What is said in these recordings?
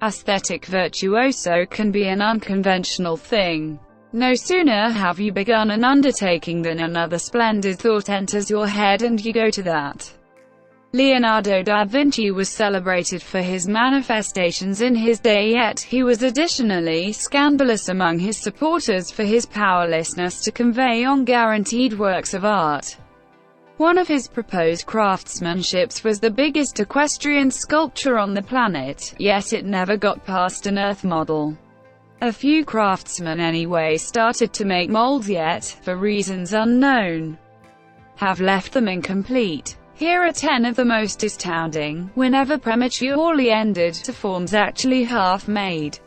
Aesthetic virtuoso can be an unconventional thing. No sooner have you begun an undertaking than another splendid thought enters your head and you go to that. Leonardo da Vinci was celebrated for his manifestations in his day, yet he was additionally scandalous among his supporters for his powerlessness to convey unguaranteed works of art. One of his proposed craftsmanships was the biggest equestrian sculpture on the planet, yet it never got past an Earth model. A few craftsmen anyway started to make molds, yet, for reasons unknown, have left them incomplete. Here are 10 of the most astounding, whenever prematurely ended, to forms actually half-made.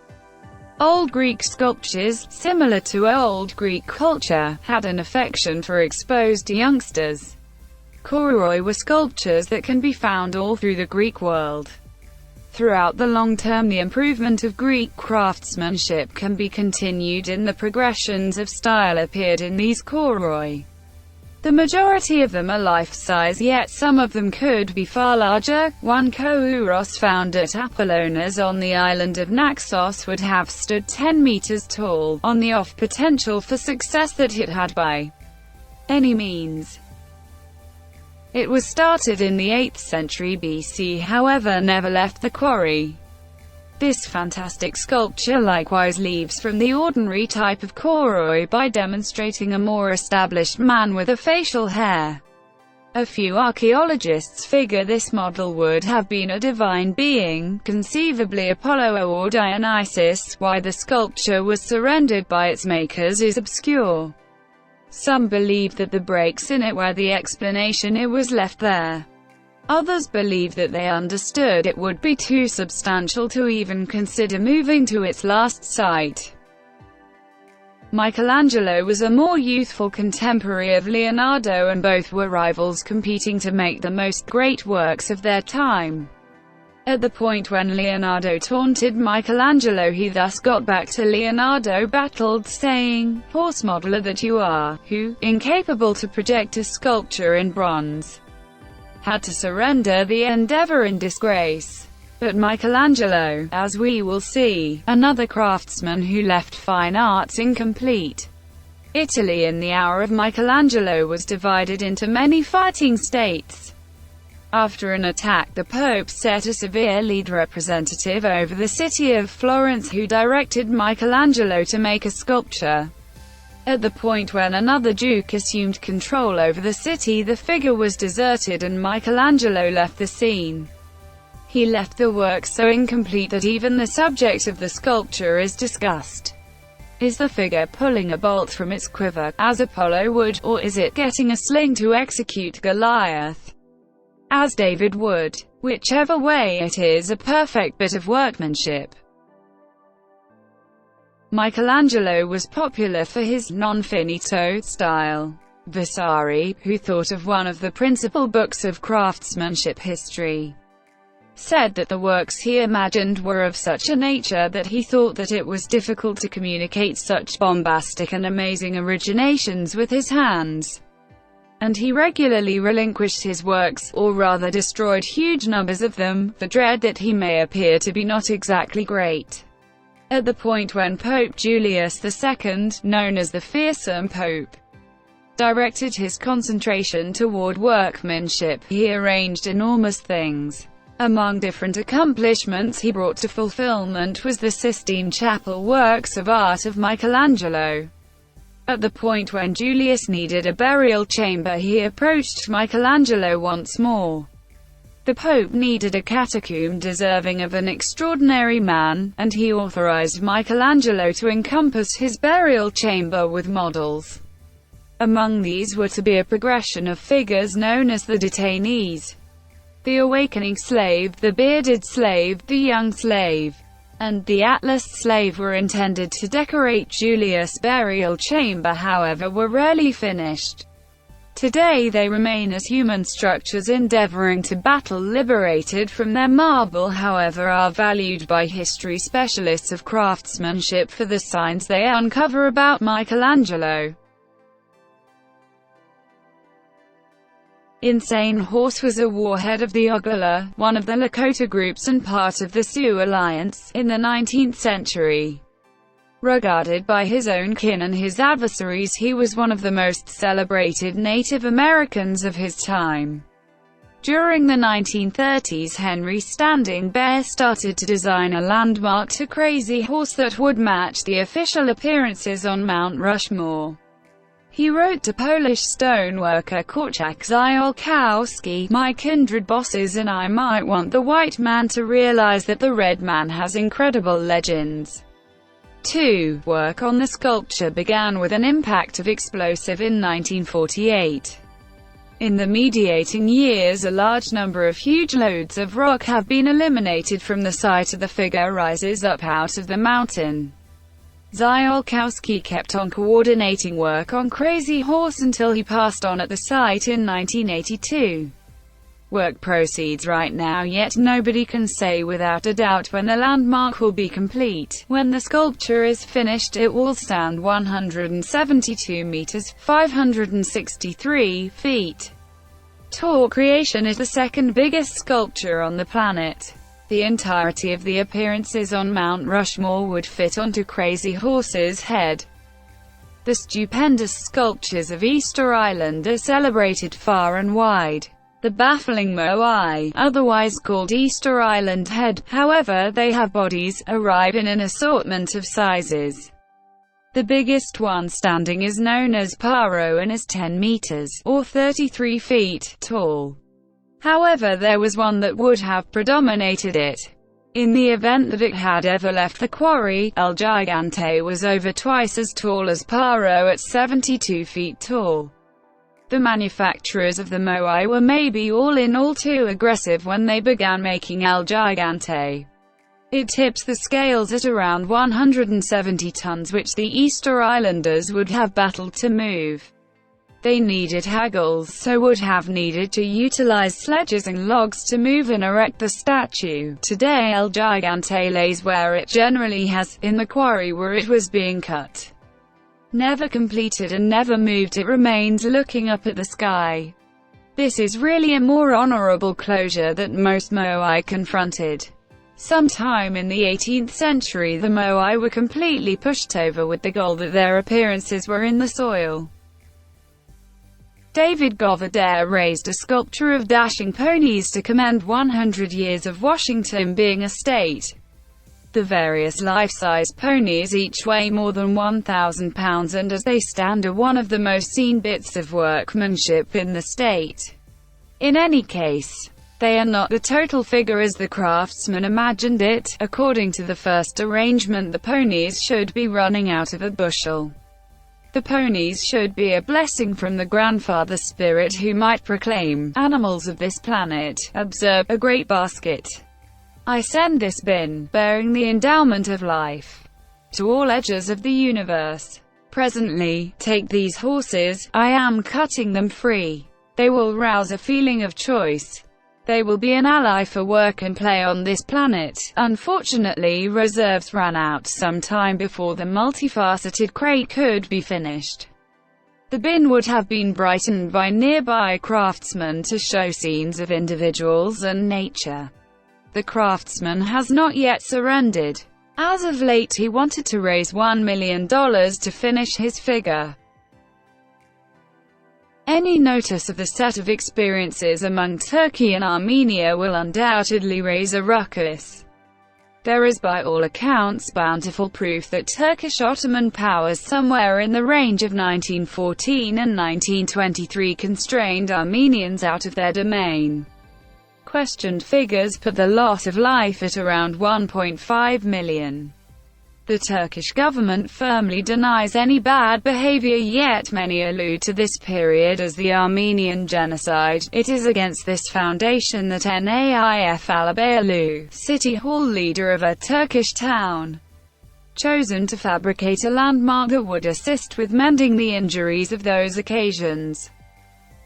Old Greek sculptures, similar to Old Greek culture, had an affection for exposed youngsters. Kouroi were sculptures that can be found all through the Greek world. Throughout the long term, the improvement of Greek craftsmanship can be continued in the progressions of style appeared in these kouroi. The majority of them are life-size, yet some of them could be far larger. One kouros found at Apollonas on the island of Naxos would have stood 10 meters tall, on the off potential for success that it had by any means. It was started in the 8th century BC, however never left the quarry. This fantastic sculpture likewise leaves from the ordinary type of kouroi by demonstrating a more established man with a facial hair. A few archaeologists figure this model would have been a divine being, conceivably Apollo or Dionysus. Why the sculpture was surrendered by its makers is obscure. Some believe that the breaks in it were the explanation, it was left there. Others believe that they understood it would be too substantial to even consider moving to its last site. Michelangelo was a more youthful contemporary of Leonardo, and both were rivals competing to make the most great works of their time. At the point when Leonardo taunted Michelangelo, he thus got back to Leonardo, battled, saying, "Horse modeler that you are, who, incapable to project a sculpture in bronze, had to surrender the endeavor in disgrace." But Michelangelo, as we will see, another craftsman who left fine arts incomplete. Italy in the hour of Michelangelo was divided into many fighting states. After an attack, the Pope set a severe lead representative over the city of Florence who directed Michelangelo to make a sculpture. At the point when another duke assumed control over the city, the figure was deserted and Michelangelo left the scene. He left the work so incomplete that even the subject of the sculpture is discussed. Is the figure pulling a bolt from its quiver, as Apollo would, or is it getting a sling to execute Goliath, as David would? Whichever way it is, a perfect bit of workmanship. Michelangelo was popular for his non finito style. Vasari, who thought of one of the principal books of craftsmanship history, said that the works he imagined were of such a nature that he thought that it was difficult to communicate such bombastic and amazing originations with his hands, and he regularly relinquished his works, or rather destroyed huge numbers of them, for dread that he may appear to be not exactly great. At the point when Pope Julius II, known as the Fearsome Pope, directed his concentration toward workmanship, he arranged enormous things. Among different accomplishments he brought to fulfillment was the Sistine Chapel works of art of Michelangelo. At the point when Julius needed a burial chamber, he approached Michelangelo once more. The Pope needed a catacomb deserving of an extraordinary man, and he authorized Michelangelo to encompass his burial chamber with models. Among these were to be a progression of figures known as the detainees, the awakening slave, the bearded slave, the young slave, and the Atlas slave were intended to decorate Julius' burial chamber, however were rarely finished. Today they remain as human structures endeavoring to battle. Liberated from their marble, however, are valued by history specialists of craftsmanship for the signs they uncover about Michelangelo. Insane Horse was a warhead of the Oglala, one of the Lakota groups and part of the Sioux Alliance, in the 19th century. Regarded by his own kin and his adversaries, he was one of the most celebrated Native Americans of his time. During the 1930s, Henry Standing Bear started to design a landmark to Crazy Horse that would match the official appearances on Mount Rushmore. He wrote to Polish stoneworker Korczak Ziolkowski, "My kindred bosses and I might want the white man to realize that the red man has incredible legends." 2. Work on the sculpture began with an impact of explosive in 1948. In the mediating years, a large number of huge loads of rock have been eliminated from the site of the figure rises up out of the mountain. Ziolkowski kept on coordinating work on Crazy Horse until he passed on at the site in 1982. Work proceeds right now, yet nobody can say without a doubt when the landmark will be complete. When the sculpture is finished, it will stand 172 meters, 563 feet. Tall. Creation is the second biggest sculpture on the planet. The entirety of the appearances on Mount Rushmore would fit onto Crazy Horse's head. The stupendous sculptures of Easter Island are celebrated far and wide. The baffling Moai, otherwise called Easter Island Head, however, they have bodies, arrive in an assortment of sizes. The biggest one standing is known as Paro and is 10 meters, or 33 feet, tall. However, there was one that would have predominated it. In the event that it had ever left the quarry, El Gigante was over twice as tall as Paro at 72 feet tall. The manufacturers of the Moai were maybe all in all too aggressive when they began making El Gigante. It tipped the scales at around 170 tons, which the Easter Islanders would have battled to move. They needed haggles, so would have needed to utilize sledges and logs to move and erect the statue. Today El Gigante lays where it generally has, in the quarry where it was being cut. Never completed and never moved, it remains looking up at the sky. This is really a more honorable closure that most Moai confronted. Sometime in the 18th century, the Moai were completely pushed over with the goal that their appearances were in the soil. David Govaddar raised a sculpture of dashing ponies to commend 100 years of Washington being a state. The various life-size ponies each weigh more than 1,000 pounds and as they stand are one of the most seen bits of workmanship in the state. In any case, they are not the total figure as the craftsman imagined it. According to the first arrangement, the ponies should be running out of a bushel. The ponies should be a blessing from the grandfather spirit who might proclaim, "Animals of this planet, observe, a great basket. I send this bin, bearing the endowment of life, to all edges of the universe. Presently, take these horses, I am cutting them free. They will rouse a feeling of choice. They will be an ally for work and play on this planet." Unfortunately, reserves ran out some time before the multifaceted crate could be finished. The bin would have been brightened by nearby craftsmen to show scenes of individuals and nature. The craftsman has not yet surrendered. As of late, he wanted to raise $1 million to finish his figure. Any notice of the set of experiences among Turkey and Armenia will undoubtedly raise a ruckus. There is by all accounts bountiful proof that Turkish Ottoman powers somewhere in the range of 1914 and 1923 constrained Armenians out of their domain. Questioned figures put the loss of life at around 1.5 million. The Turkish government firmly denies any bad behavior, yet many allude to this period as the Armenian genocide. It is against this foundation that Naif Alabaylu, city hall leader of a Turkish town, chosen to fabricate a landmark that would assist with mending the injuries of those occasions.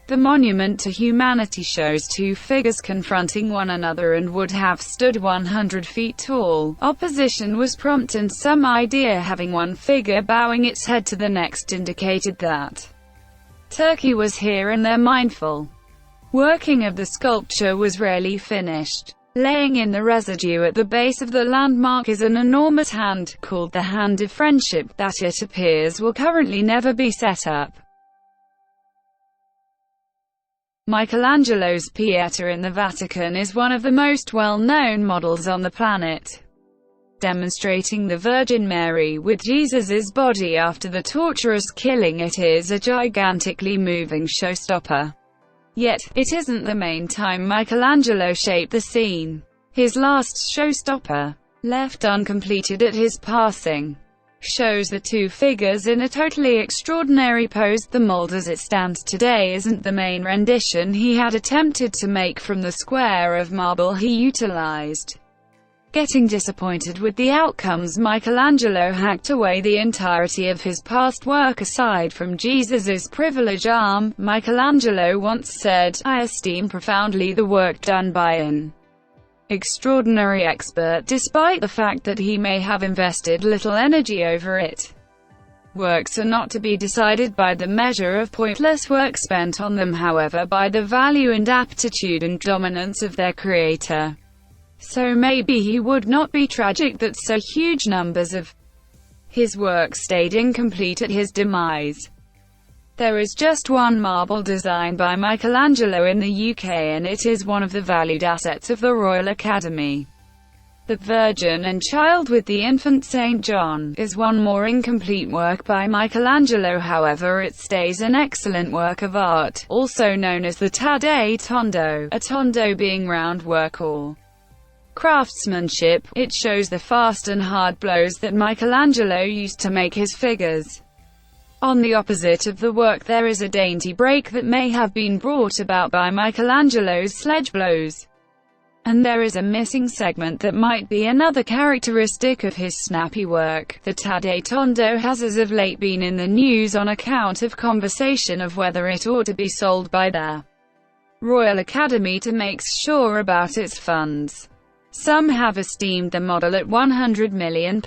The monument to humanity shows two figures confronting one another and would have stood 100 feet tall. Opposition was prompt and some idea having one figure bowing its head to the next indicated that Turkey was here and there mindful. Working of the sculpture was rarely finished. Laying in the residue at the base of the landmark is an enormous hand, called the Hand of Friendship, that it appears will currently never be set up. Michelangelo's Pieta in the Vatican is one of the most well-known models on the planet. Demonstrating the Virgin Mary with Jesus's body after the torturous killing, it is a gigantically moving showstopper. Yet, it isn't the main time Michelangelo shaped the scene. His last showstopper, left uncompleted at his passing, shows the two figures in a totally extraordinary pose. The mold as it stands today isn't the main rendition he had attempted to make from the square of marble he utilized. Getting disappointed with the outcomes, Michelangelo hacked away the entirety of his past work. Aside from Jesus's privileged arm, Michelangelo once said, "I esteem profoundly the work done by an extraordinary expert, despite the fact that he may have invested little energy over it." Works are not to be decided by the measure of pointless work spent on them, however, by the value and aptitude and dominance of their creator. So maybe he would not be tragic that so huge numbers of his work stayed incomplete at his demise. There is just one marble design by Michelangelo in the UK, and it is one of the valued assets of the Royal Academy. The Virgin and Child with the infant St. John is one more incomplete work by Michelangelo, however it stays an excellent work of art, also known as the Taddei Tondo, a tondo being round work or craftsmanship. It shows the fast and hard blows that Michelangelo used to make his figures. On the opposite of the work there is a dainty break that may have been brought about by Michelangelo's sledge blows. And there is a missing segment that might be another characteristic of his snappy work. The Taddei Tondo has as of late been in the news on account of conversation of whether it ought to be sold by the Royal Academy to make sure about its funds. Some have esteemed the model at £100 million.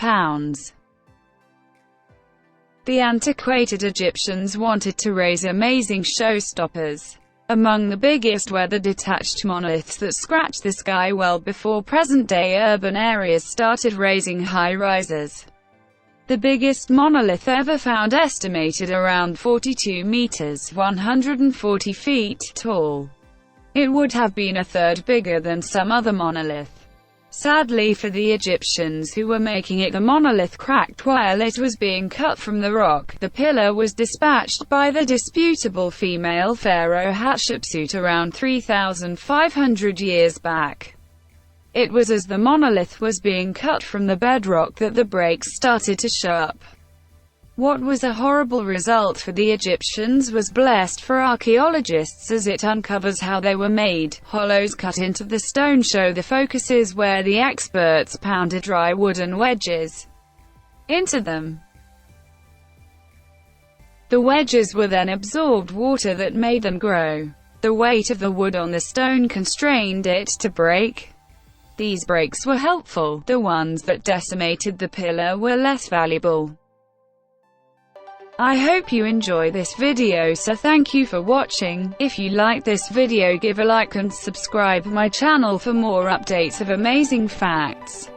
The antiquated Egyptians wanted to raise amazing showstoppers. Among the biggest were the detached monoliths that scratched the sky well before present-day urban areas started raising high-rises. The biggest monolith ever found, estimated around 42 meters (140 feet) tall. It would have been a third bigger than some other monolith. Sadly for the Egyptians who were making it, the monolith cracked while it was being cut from the rock. The pillar was dispatched by the disputable female pharaoh Hatshepsut around 3,500 years back. It was as the monolith was being cut from the bedrock that the breaks started to show up. What was a horrible result for the Egyptians was blessed for archaeologists, as it uncovers how they were made. Hollows cut into the stone show the focuses where the experts pounded dry wooden wedges into them. The wedges were then absorbed water that made them grow. The weight of the wood on the stone constrained it to break. These breaks were helpful. The ones that decimated the pillar were less valuable. I hope you enjoy this video, so thank you for watching. If you like this video, give a like and subscribe my channel for more updates of amazing facts.